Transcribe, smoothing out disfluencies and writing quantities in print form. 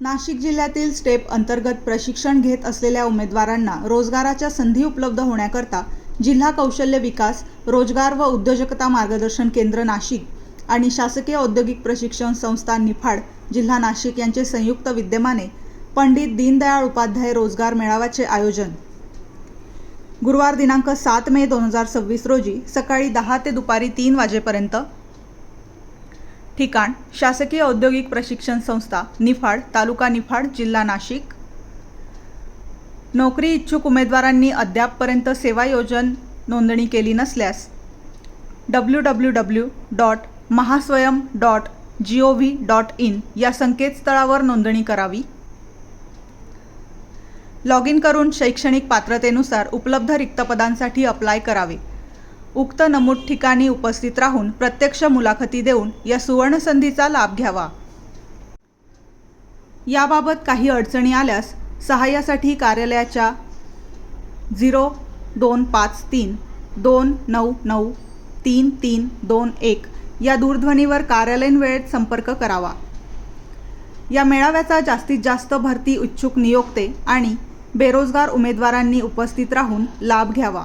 नाशिक जिल्ह्यातील स्टेप अंतर्गत प्रशिक्षण घेत असलेल्या उमेदवारांना रोजगाराच्या संधी उपलब्ध होण्याकरता जिल्हा कौशल्य विकास, रोजगार व उद्योजकता मार्गदर्शन केंद्र नाशिक आणि शासकीय औद्योगिक प्रशिक्षण संस्था निफाड जिल्हा नाशिक यांचे संयुक्त विद्यमाने पंडित दीनदयाळ उपाध्याय रोजगार मेळाव्याचे आयोजन गुरुवार दिनांक 7 मे 2026 रोजी सकाळी 10 ते दुपारी 3 वाजेपर्यंत. ठिकाण शासकीय औद्योगिक प्रशिक्षण संस्था निफाड, तालुका निफाड, जिल्हा नाशिक. नोकरी इच्छुक उमेदवारांनी अद्यापपर्यंत सेवा योजन नोंदणी केली नसल्यास www.mahaswayam.gov.in या संकेतस्थळावर नोंदणी करावी. लॉग इन करून शैक्षणिक पात्रतेनुसार उपलब्ध रिक्त पदांसाठी अप्लाय करावे. उक्त नमूद ठिकाणी उपस्थित राहून प्रत्यक्ष मुलाखती देऊन या सुवर्ण संधीचा लाभ घ्यावा. याबाबत काही अडचणी आल्यास सहाय्यासाठी कार्यालयाच्या 0253 299 3321 या दूरध्वनीवर कार्यालयीन वेळेत संपर्क करावा. या मेळाव्याचा जास्तीत जास्त भरती इच्छुक नियोक्ते आणि बेरोजगार उमेदवारांनी उपस्थित राहून लाभ घ्यावा.